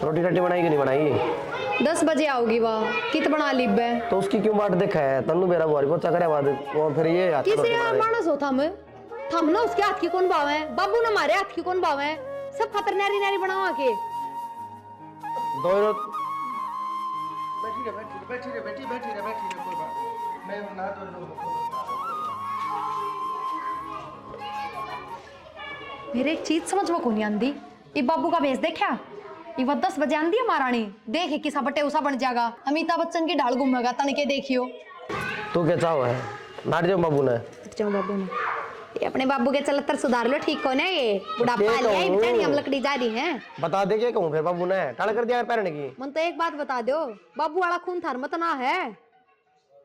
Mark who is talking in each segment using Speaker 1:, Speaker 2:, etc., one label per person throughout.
Speaker 1: रोटी रट्टी बनाई कि नहीं बनाई?
Speaker 2: 10 बजे आओगी वह, कित बना लीब है
Speaker 1: तो उसकी क्यों बाट देखा है? तन्नू मेरा बुआरी पोचा करे बाद वो फिर ये हाथ
Speaker 2: किसी
Speaker 1: रोटी
Speaker 2: यार
Speaker 1: बनाए।
Speaker 2: मानस हो थम ना उसके हाथ की कौन बावे, बाबू ना मारे हाथ की कौन बावे, सब खतर नारी नारी बनावा के
Speaker 1: दो रो
Speaker 3: बैठी रहे कोई बात मैं ना तो
Speaker 2: मेरे एक चीज समझ में कोनी आंदी। ये बाबू का भेस देखा, ये 10 बजे आंदी है महारानी, देख किसा बटे उसा बन जाएगा, अमिताभ बच्चन की ढाल घूमेगा तनके देखियो।
Speaker 1: तू क्या चाहो है? नाट जाओ बाबू ने।
Speaker 2: जाओ बाबू ने, ये अपने बाबू के चलतर सुधार लो, ठीक हो ना? ये बुढ़ापा आ लिया, ये बेचारी हम लकड़ी जा रही है।
Speaker 1: बता दे क्या कहूँ फिर बाबू ने टाल कर दिया पैरने की।
Speaker 2: मन तो एक बात बता दो, बाबू वाला खून थार मत ना है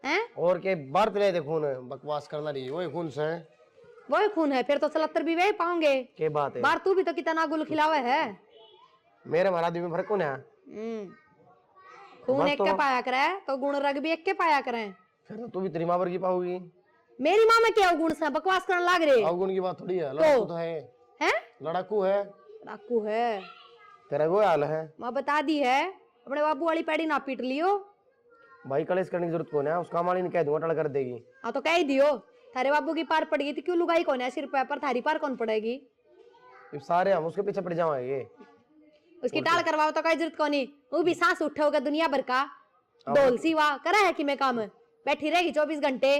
Speaker 2: हैं?
Speaker 1: और के बार पिलाए दे खून, बकवास करना रही वही खून से
Speaker 2: वही खून है, फिर तो 77 भी वही पाओगे।
Speaker 1: के बात है?
Speaker 2: बार तू भी तो कितना गुल खिलावे है।
Speaker 1: मेरे महाराज आदमी में फर्क कौन है?
Speaker 2: खून एक के पाया करे तो गुण रग भी एक के पाया करे।
Speaker 1: फिर तो तू भी तेरी माँ वर्गी पाओगी।
Speaker 2: मेरी माँ में क्या गुण से बकवास करने लाग रहे?
Speaker 1: अवगुण की बात थोड़ी है, लड़ाकू तो है।
Speaker 2: हैं?
Speaker 1: लड़ाकू है,
Speaker 2: लड़ाकू है,
Speaker 1: तेरा वो हाल है।
Speaker 2: माँ बता दी है, अपने बाबू वाली पैड़ी ना पीट लियो
Speaker 1: भाई। कलेश करने की जरूरत कौन है? उसका माली ने कह दूंगा टल कर देगी।
Speaker 2: हाँ तो कह ही दियो, थारे बाबू की पार पड़ेगी तो क्यों लुगाई कौन है सिर पे, पर थारी पार कौन पड़ेगी?
Speaker 1: सारे हम उसके पीछे पड़ जाएंगे।
Speaker 2: उसकी टाल करवाओ तो कोई जरूरत कोनी, वो भी सांस उठे होगा दुनिया भर का डोल सीवा करा है कि मैं काम बैठी रहेगी 24 घंटे।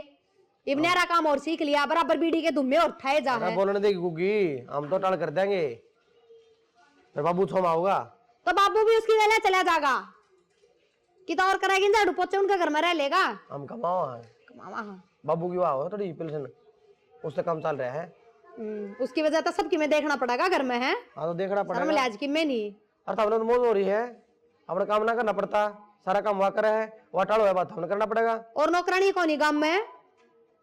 Speaker 2: इब्नेरा काम और सीख लिया, बराबर बीड़ी के धुम्मे और ठाए जा है।
Speaker 1: बोलने देगी गुग्गी, हम तो टाल कर देंगे, फिर बाबू छोमा होगा
Speaker 2: तो बाबू भी उसकी वेला चला जाएगा कि तो और करेगी, झाड़ू पोछे उनके घर में रह लेगा।
Speaker 1: हम कमाओ है,
Speaker 2: कमावा हाँ।
Speaker 1: बाबू की वाह थोड़ी पेंशन उससे कम चल रहा है।
Speaker 2: उसकी वजह तो सबकी में देखना पड़ेगा घर में है।
Speaker 1: हाँ तो देखना पड़ेगा।
Speaker 2: शर्म लिहाज की में नहीं।
Speaker 1: और तब तो मौज हो रही है, अपना काम ना करना पड़ता, सारा काम वहाँ करे है, वहाँ टालो है, बात हमने करना पड़ेगा।
Speaker 2: और नौकरानी कौन ही काम में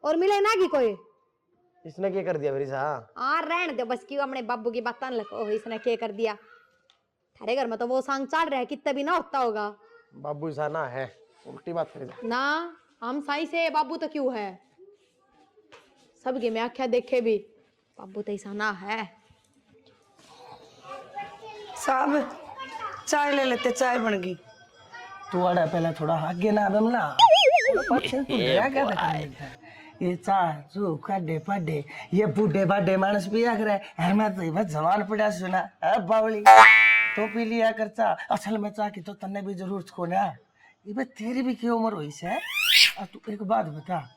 Speaker 2: और मिले ना की कोई?
Speaker 1: इसने क्या कर दिया मेरी सा?
Speaker 2: हाँ रहने दो बस, क्यों अपने बाबू की बात लगा इसने क्या कर दिया। थारे घर में तो वो सांग चल रहा है, कितना भी ना होता होगा।
Speaker 1: बाबू ऐसा ना है, उल्टी बात करेगा
Speaker 2: ना हम साई से बाबू तो क्यों है, सबके में आख्या देखे भी बाबू तो ऐसा ना है।
Speaker 4: साहब चाय ले लेते, चाय बन गई।
Speaker 3: तू आड़ा पहले थोड़ा आगे ना बमला पछन तू क्या करता है? ये चाय जो काडे पाडे ये बूढ़े बाडे मानस पिया करे है, मैं तो बस जवान पड़ा सुना है बावली तो पी लिया कर चा। असल में चा की तो तन्ने भी जरूरत को ना, ये बस तेरी भी क्या उम्र हुई से? और तू एक बात बता,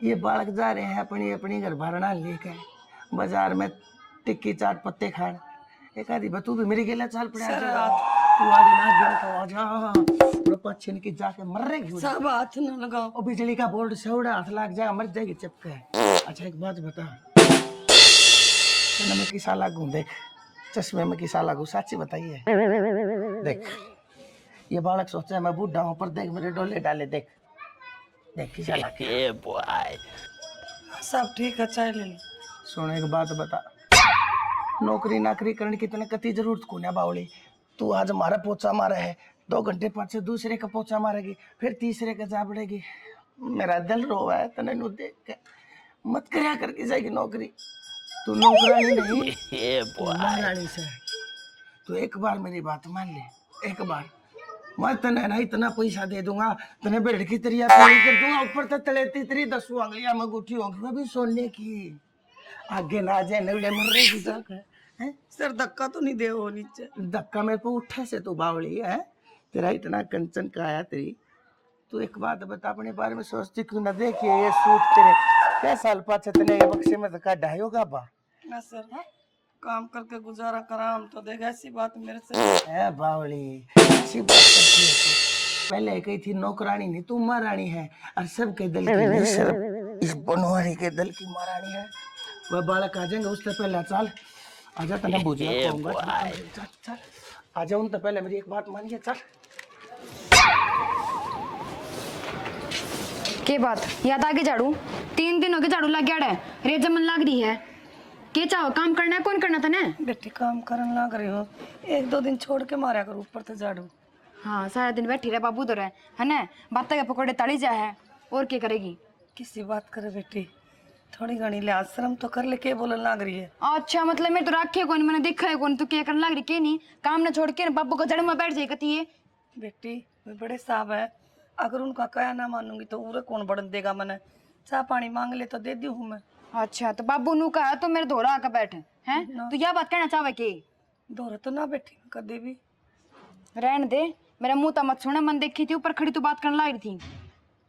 Speaker 3: ये बालक जा रहे हैं अपनी अपनी घर भरना लेकर बाजार में टिक्की चाट पत्ते खान, एक आधी बतू भी मेरी गेला चाल पड़ा तू आगे ना गिन तो आ जा पछिन की जाके मर रही।
Speaker 4: सब हाथ न लगाओ,
Speaker 3: और बिजली का बोर्ड से उड़ा हाथ लग जाएगा मर जाएगी चिपके। अच्छा एक बात बता, मैं किसा लागू देख, चश्मे में किसा लागू, साची बताइए। देख ये बालक सोचा मैं बूढ़ा हूँ, पर देख मेरे डोले डाले, देख देख किसा लागू।
Speaker 4: सब ठीक है, चाय ले लो।
Speaker 3: सुन एक बात बता, नौकरी नाकरी करने की तने कती जरूरत को ना बावली। तू आज हमारा पोचा मारा है, 2 घंटे पाछे दूसरे का पोचा मारेगी, फिर तीसरे का जा पड़ेगी। मेरा दिल रोवा है तने नु देख के, मत करया करके जाएगी नौकरी। तू नौकरानी नहीं तू महारानी से। तू एक बार मेरी बात मान ले, एक बार मैं तने ना इतना पैसा दे दूंगा, तने बेड़ की तरिया पूरी कर दूंगा, ऊपर तक तले तेरी 10 उंगलियां में गुठी होंगी, वो भी सोने की। आगे ना जाए नवले मर रही जाकर हैं।
Speaker 4: सर धक्का तो नहीं दे वो नीचे?
Speaker 3: धक्का मेरे को उठे से तू बावली है, तेरा इतना कंचन का आया तेरी। तू एक बात बता, अपने बारे में सोचती क्यों ना? देखिए ये सूट तेरे क्या साल पाछे तने ये बक्से में धक्का ढायोगा बा
Speaker 4: ना सर है? काम करके गुजारा करा हम तो देगा, ऐसी बात मेरे से
Speaker 3: है बावली, ऐसी बात करती है तू। पहले कही थी नौकरानी नहीं तू महारानी है, और सबके दल की नहीं, सिर्फ इस बनवारी के दल की महारानी है। वह बालक आ जाएंगे उससे पहले चल आजा, तने बुझिया कहूंगा। चल चल आ जाऊं तो पहले मेरी एक बात मानिए, चल।
Speaker 5: के बात याद आगे झाड़ू 3 दिन हो गए झाड़ू लग गया है, रेत जमन लग रही है। के चाहो काम करना है, कौन करना था ने?
Speaker 4: बेटी काम करन लग रही हो, 1-2 दिन छोड़ के मारा करो ऊपर तो झाड़ू।
Speaker 5: हाँ सारा दिन बैठी रहे बाबू तो रहे है ना, बात के पकौड़े तली जा है और क्या करेगी?
Speaker 4: किसी बात करे बेटी, थोड़ी घनी लिहाज शर्म तो कर ले, के बोलने लग रही है।
Speaker 5: अच्छा मतलब मैं तो राखे कौन, मैंने देखा है कौन, तो क्या करने लग रही के नहीं, काम ना छोड़ के बाबू को जड़ में बैठ जाए कती है।
Speaker 4: बेटी वे बड़े साहब है, अगर उनका कया ना मानूंगी तो उरे कौन बढ़न देगा। मैंने चाह पानी मांग ले तो दे दी हूँ मैं।
Speaker 5: अच्छा तो बाबू नु कहा तो मेरे धोरा आकर बैठे हैं, तो यह बात कहना चाहे के
Speaker 4: दौरा तो ना बैठी कदे भी।
Speaker 5: रहने दे, मेरा मुंह तो मत सुना, मन देखी थी ऊपर खड़ी तो बात करने लग रही थी।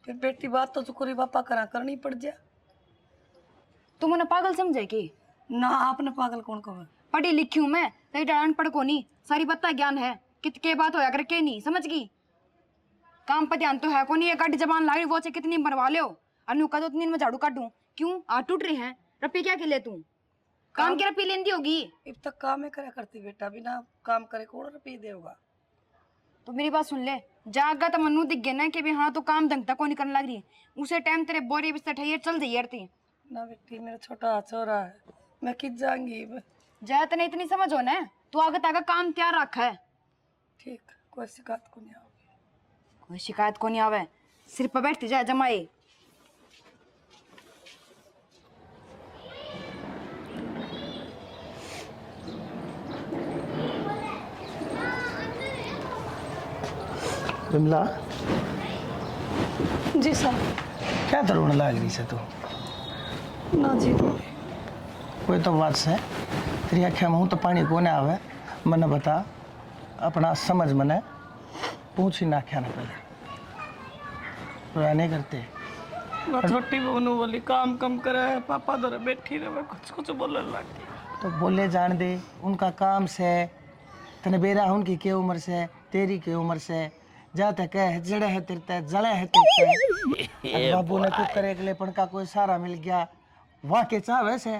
Speaker 4: फिर बेटी बात तो चुकोरी बापा करा करनी पड़ जा।
Speaker 5: तुम उन्हें पागल समझे की?
Speaker 4: ना आपने पागल कौन कहा?
Speaker 5: पढ़ी लिखी हूँ मैं, तेरी अनपढ़ को नहीं, सारी बत्ता ज्ञान है, कित के बात होया कर के नहीं समझ गई। काम पर ध्यान तो है को नहीं, ये गाड़ी जबान ला रही वो से कितनी बनवा ले अनु का, तो उतनी में झाड़ू काटूं क्यों? आ टूट रहे हैं रपी क्या के ले तू, काम की रपी लेंदी होगी।
Speaker 4: अब तक काम ही करा करती बेटा, बिना काम करे कौन रुपये देगा।
Speaker 5: तो मेरी बात सुन ले, जागा तो मनु दिख गया ना कि भी हाँ तो काम ढंग तक को नहीं करने लग रही, उसे टाइम तेरे बोरे बिस्तर ठहिए चल जाइए यार।
Speaker 4: ना बेटी मेरा छोटा छोरा है, मैं किस जाऊंगी।
Speaker 5: जाए तो नहीं इतनी समझ हो ना, तू आगे तक काम तैयार रखा है।
Speaker 4: ठीक, कोई शिकायत को नहीं आवे।
Speaker 5: कोई शिकायत को नहीं आवे, सिर पर बैठती जाए जमाए।
Speaker 3: विमला
Speaker 4: जी सर।
Speaker 3: क्या तरुण लाग रही से तू?
Speaker 4: ना जी
Speaker 3: कोई तो बात से तेरी आख्या में हूँ तो पानी को ना आवे, मने बता अपना समझ मने पूछ ही ना आख्या ना पहले रोया नहीं करते।
Speaker 4: वो छोटी बहनों वाली काम कम करा है, पापा दर बैठी रहे कुछ कुछ बोलने लगी।
Speaker 3: तो बोले जान दे, उनका काम से तने बेरा उनकी के उम्र से तेरी के उम्र से जाते कह जड़े है तिरते जड़े है तिरते। बाबू ने कुछ करे लेपन का कोई सारा मिल गया वाह के चाह वैसे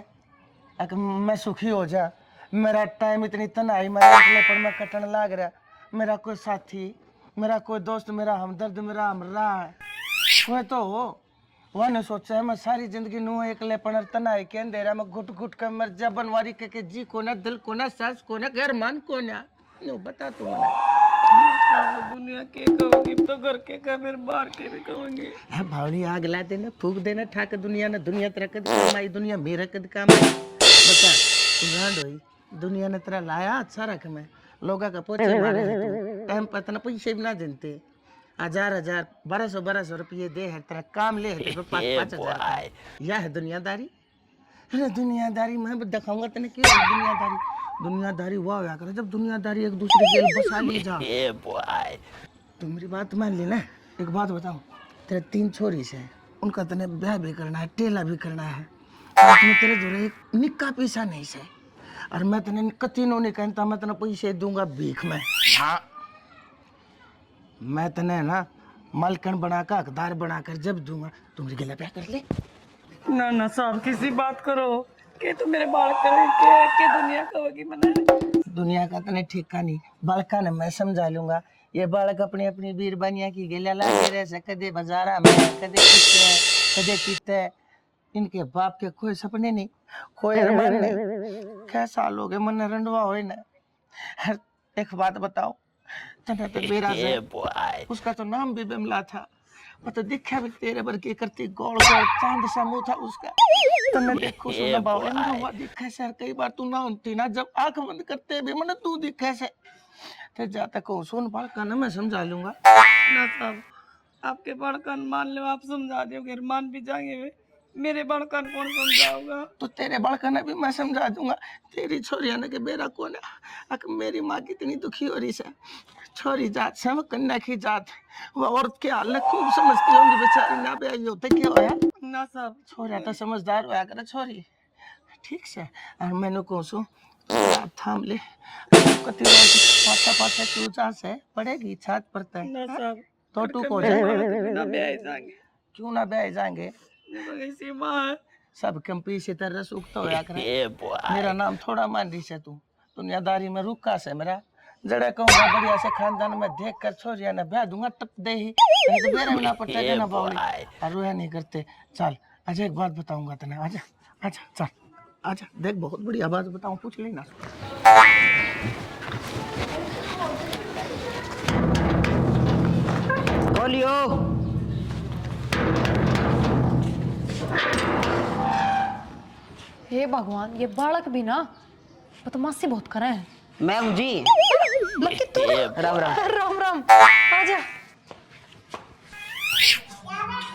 Speaker 3: मैं सुखी हो जा। मेरा टाइम इतनी तनाई मेरा लेपन में कटन लाग रहा, मेरा कोई साथी मेरा कोई दोस्त मेरा हमदर्द मेरा हमरा कोई तो हो। वह ने सोचा है मैं सारी जिंदगी नू एक लेपन तनाई के अंधेरा में घुट घुट कर मर जा बनवारी के जी को ना दिल को ना सांस को ना घर मान को ना बता तू
Speaker 4: दुनिया के कहूंगी तो घर के कह फिर बाहर के भी कहूंगी।
Speaker 3: भावनी आग ला देना फूक देना ठाक दुनिया ने दुनिया तेरा कद कमाई दुनिया मेरा कद कमाई बता तू गांड होई दुनिया ने तेरा लाया अच्छा रख मैं लोगा का पोचे मारे है टाइम पता ना पैसे भी ना देते 1000 1200 रुपये दे है तेरा काम ले है 5,000 यह है दुनियादारी। अरे दुनियादारी मैं दिखाऊंगा तेने क्यों दुनियादारी वाह होया करे जब दुनियादारी एक दूसरे के बसा ले जा। तो मेरी बात मान ली ना। एक बात बताऊं, तेरे 3 छोरी से उनका तने ब्याह भी करना है टेला भी करना है और तुम्हें तेरे जोरे एक निक्का पैसा नहीं से और मैं तने कतीनों नहीं कहता मैं तने पैसे दूंगा भीख में। हाँ मैं तने ना मालकन बनाकर हकदार बनाकर जब दूंगा तुम मेरे गला ब्याह कर ले।
Speaker 4: ना साहब किसी बात करो के तो मेरे बाल करे के दुनिया कहोगी मैंने।
Speaker 3: दुनिया का तने ठेका नहीं बालका ने मैं समझा लूंगा। ये बालक अपनी अपनी बीरबानिया की गेला लागे रहे से कदे बाजारा में कदे किते इनके बाप के कोई सपने नहीं कोई अरमान नहीं। कैसा लोग है मन रंडवा हो ना। एक बात बताओ तने तो मेरा से उसका तो नाम भी बिमला था वो तो दिखा भी तेरे पर के करती गोल गोल चांद सा मुंह था उसका। तने देखो सुना बावले में हुआ दिखा सर कई बार तू ना होती ना जब आंख बंद करते भी मन तू दिखा से ते जाता को सुन बाल का ना मैं समझा लूंगा।
Speaker 4: ना साहब आपके बड़कन मान लो आप समझा दोगे मान भी जाएंगे वे मेरे बड़कन कौन समझाऊंगा।
Speaker 3: तो तेरे बड़कन भी मैं समझा दूंगा। तेरी छोरिया ने के बेरा कौन है मेरी माँ कितनी दुखी हो रही है। छोरी जात से कन्या की जात वो औरत के हाल खूब समझती होंगी बेचारी ना भी आई होते क्या होया
Speaker 4: ना साहब
Speaker 3: छोरिया तो समझदार होया करे छोरी ठीक से और मैंने कहो सु थाम ले कति पाछा क्यों जा से पड़ेगी छात पर तय
Speaker 4: ना साहब
Speaker 3: तो तू को जाए
Speaker 4: ना ब्याह जाएंगे
Speaker 3: क्यों ना ब्याह जाएंगे
Speaker 4: ऐसी माँ है
Speaker 3: सब कंपी से तरह सूखता होया करे। मेरा नाम थोड़ा मान रही से तू दुनियादारी में रुका से मेरा जड़े कहूँगा बढ़िया से खानदान में देख कर छोरिया ने ब्याह दूंगा टप दे ही तो बेरे में ना पड़ता है ना बावली और रोया नहीं करते। चल अच्छा एक बात बताऊंगा तने आजा आजा चल आजा देख बहुत बढ़िया बात बताऊं पूछ लेना। बोलियो
Speaker 2: हे भगवान, ये बालक भी ना बदमाशी बहुत करे हैं।
Speaker 6: मैं हूँ जी।
Speaker 2: लकी तू?
Speaker 6: राम राम।
Speaker 2: राम राम, आजा।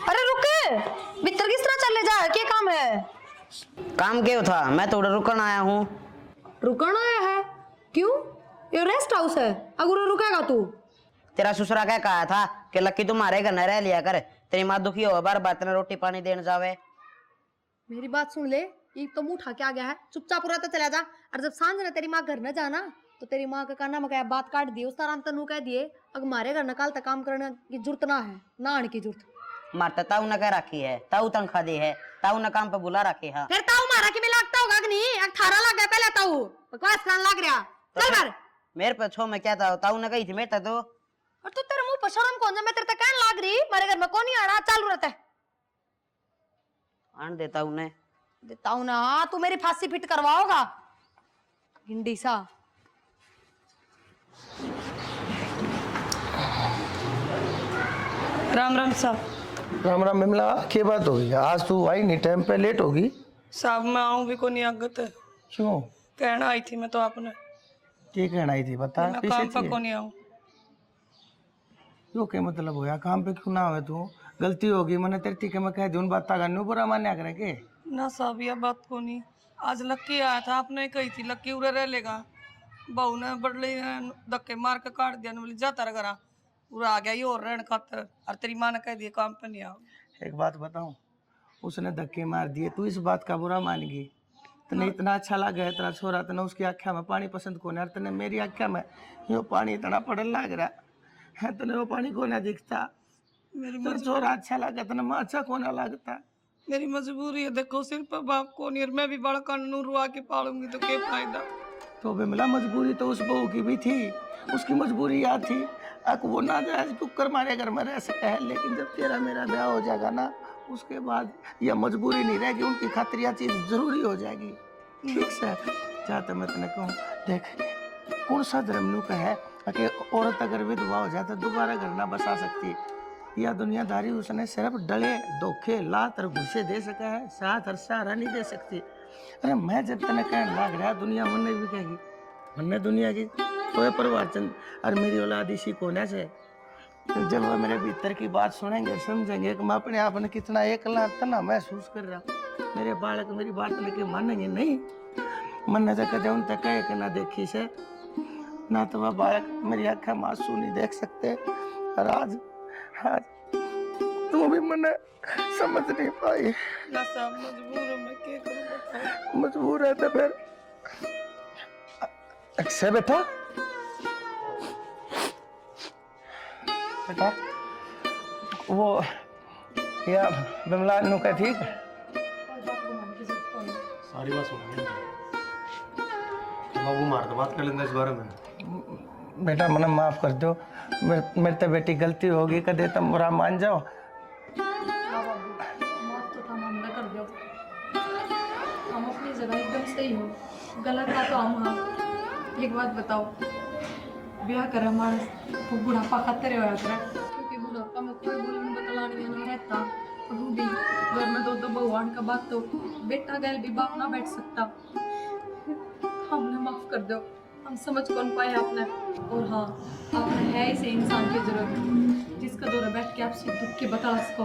Speaker 2: अरे रुक, भीतर किस तरह चले जा, क्या काम है?
Speaker 6: काम क्यों था, मैं तो उधर रुकन आया हूँ।
Speaker 2: रुकना आया है? क्यों? ये रेस्ट हाउस है, अगर रुकेगा तू?
Speaker 6: तेरा ससुरा क्या कहा था कि लक्की तुम्हारे घर न रह लिया कर, तेरी माँ दुखी हो बार बार तेने रोटी पानी देने जावे।
Speaker 2: मेरी बात सुन ले, ये तो मुंह उठा के आ गया है, चुपचाप पूरा तो चला जा। और जब सांझ ने तेरी माँ घर न जाना तो तेरी माँ का कहना मैं बात काट दी, उस तरह तनु कह दिए अगर हमारे घर नकाल तक काम करने की जरूरत ना है, ना आने की जरूरत।
Speaker 6: मारता ताऊ न कह रखी है, ताऊ तनख्वाह दी है, ताऊ न काम पे बुला रखी है।
Speaker 2: फिर ताऊ मारा कि मैं लगता होगा कि नहीं, 18 लग गया पहले ताऊ, बकवास करने लग रहा। चल बाहर।
Speaker 6: मेरे पे छो मैं क्या था, ताऊ ने कही थी मेरे तक तो।
Speaker 2: और तू तेरे मुंह पर शर्म कौन सा, मैं तेरे तक कहने लग रही मेरे घर में कौन नहीं आना, चालू रहता है।
Speaker 6: आन देता हूँ ने
Speaker 2: देता हूँ ना, तू मेरी फांसी फिट करवाओगा गिंडी सा।
Speaker 4: राम राम साहब।
Speaker 3: राम राम बिमला, क्या बात होगी? आज तू आई नहीं, टाइम पे लेट होगी।
Speaker 4: साहब मैं आऊँ भी को नहीं आगत है।
Speaker 3: क्यों?
Speaker 4: कहना आई थी मैं तो आपने,
Speaker 3: क्या कहना आई थी बता।
Speaker 4: मैं काम पर को नहीं आऊँ।
Speaker 3: यो क्या मतलब होया, काम पे क्यों ना आवे तू? गलती होगी मैंने तेरे ठीक है, मैं कह दी उन बात का न्यू बुरा मान्या करे के
Speaker 4: ना साहब यह बात को नहीं। आज लक्की आया था, आपने कही थी लक्की उरे रह लेगा, बहू ने बड़ले धक्के मार के काट दिया, बोली जाता रह करा पूरा आ गया ये और रहने खातर, और तेरी माँ ने कह दिया काम पे नहीं आओ।
Speaker 3: एक बात बताऊं, उसने धक्के मार दिए, तू इस बात का बुरा मान गई? तने इतना अच्छा लगा है तेरा छोरा, तने उसकी आख्या में पानी पसंद को नहीं, तने मेरी आख्या में यो पानी इतना पड़न लग रहा है, तने वो पानी को ना दिखता। मेरा छोरा अच्छा लगा, तने माँ अच्छा को ना लगता।
Speaker 4: मेरी मजबूरी है, देखो सिर पर बाप को नहीं, और मैं भी बड़ा कानून रुआ के पालूंगी तो क्या फायदा।
Speaker 3: तो बिमला मजबूरी तो उस बहू की भी थी, उसकी मजबूरी याद थी। अक वो ना जायज कुकर मारे घर में रह सका है, लेकिन जब तेरा मेरा ब्याह हो जाएगा ना, उसके बाद यह मजबूरी नहीं रहेगी, उनकी खातिर यह चीज़ जरूरी हो जाएगी। ठीक से चाहते मैं तेने कहूँ, देख कौन सा धर्म नू का है कि औरत अगर विधवा हो जाए तो दोबारा घर ना बसा सकती। यह दुनियादारी उसने सिर्फ डले धोखे लात और घुसे दे सका है, साथ और सहारा नहीं दे सकती। अरे मैं जब तेने कहने लग रहा, दुनिया मन भी कहेगी, मन दुनिया की कोई परिवार चंद और मेरी औलाद इसी कोने से। जब वह मेरे भीतर की बात सुनेंगे समझेंगे कि मैं अपने आप में कितना एकला तना महसूस कर रहा, मेरे बालक मेरी बात लेके मानेंगे नहीं। मन ने कदे उन तक कहे कि ना देखी से ना तो वह बालक मेरी आँखें मासूम नहीं देख सकते। और आज आज तू भी मन समझ नहीं पाई।
Speaker 4: ना साहब मजबूर हूँ मैं, क्या करूँ बताओ।
Speaker 3: मजबूर है तो फिर से बेटा बेटा वो या बिमला नु का ठीक
Speaker 1: सारी बात सुन बाबू मार तो बात कर लेंगे इस बारे में।
Speaker 3: बेटा मना माफ कर दो, मेरे तो बेटी गलती होगी, कदे तुम बुरा मान जाओ।
Speaker 2: माफ तो हम ना कर दो, हम अपनी जगह एकदम सही हो, गलत था तो हम। हाँ एक बात बताओ, ब्याह कर हमारा बुढ़ापा खातर हो जाता है, क्योंकि बुढ़ापा में कोई बोलने बतलाने ना रहता, रूढ़ी घर में दो भगवान का बात तो बेटा गैल भी बाप ना बैठ सकता। हमने माफ कर दो, हम समझ कौन पाए आपने। और हाँ आपने है ऐसे इंसान की जरूरत जिसका दौरा बैठ के आपसे दुख के बता सको।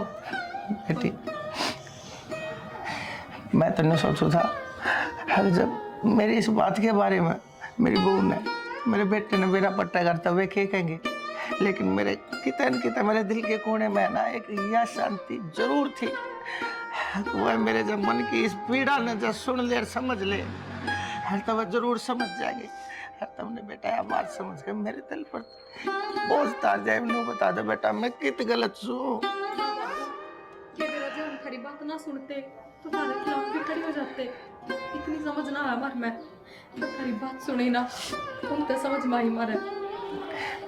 Speaker 3: बेटी मैं तो नहीं सोचू था, हर जब मेरी इस बात के बारे में मेरी बहू ने मेरे बेटे ने मेरा पट्टा करता हुए कहेंगे, लेकिन मेरे कितने मेरे दिल के कोने में ना एक यह शांति जरूर थी। वह मेरे जब मन की इस पीड़ा ने जब सुन ले और समझ ले, हर तब जरूर समझ जाएगी। हर तुमने बेटा यह बात समझ के मेरे दिल पर बोझ तार जाए। नू बता दो बेटा मैं कित गलत छू।
Speaker 2: हम खरी बात ना सुनते तो तुम्हारे खिलाफ भी खड़ी हो जाते, इतनी समझ ना है हमारे में, तो खरी बात सुनी ना तुम तो समझ माही मारे।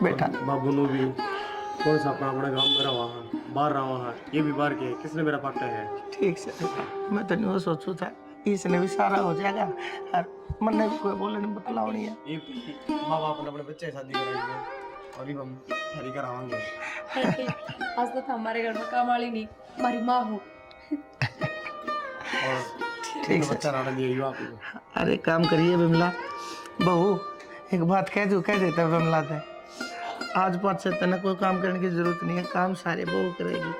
Speaker 3: बेटा
Speaker 1: बाबू नो भी कौन सा अपना अपने गांव में रहा है, बाहर रहा है, ये भी बाहर के किसने मेरा पट्टा है। ठीक से
Speaker 3: मैं तो नहीं सोचू था इसने भी सारा हो जाएगा, और मन ने भी कोई बोलने नहीं बतलाओ नहीं है।
Speaker 1: ये माँ बाप ने अपने बच्चे की शादी कराई और हम शादी करावांगे।
Speaker 2: आज तो हमारे घर में काम वाली नहीं, हमारी माँ हो।
Speaker 1: और
Speaker 3: ठीक
Speaker 1: तो
Speaker 3: है।
Speaker 1: बच्चा राड़ा दिया आप
Speaker 3: अरे काम करिए बिमला बहू, एक बात कह देता है बिमला से, आज पाँच से तना कोई काम करने की जरूरत नहीं है, काम सारे बहू करेगी।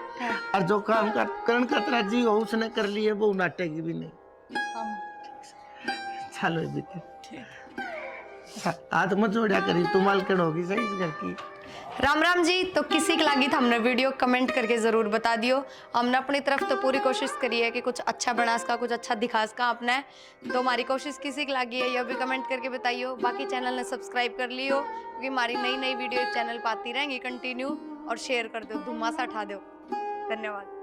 Speaker 3: और जो काम का करण खतरा जी हो उसने कर लिए, बहू नाटेगी भी नहीं। चलो बीते हाथ मत जोड़ा करी, तू मालकन होगी सही इस घर की।
Speaker 2: राम राम जी। तो किसी की लगी था हमने वीडियो कमेंट करके जरूर बता दियो। हमने अपनी तरफ तो पूरी कोशिश करी है कि कुछ अच्छा बना इसका, कुछ अच्छा दिखा इसका आपने। तो हमारी कोशिश किसी की लगी है यह भी कमेंट करके बताइयो। बाकी चैनल ने सब्सक्राइब कर लियो क्योंकि हमारी नई नई वीडियो चैनल पाती रहेंगी कंटिन्यू। और शेयर कर दो, धुम्मासा उठा दो। धन्यवाद।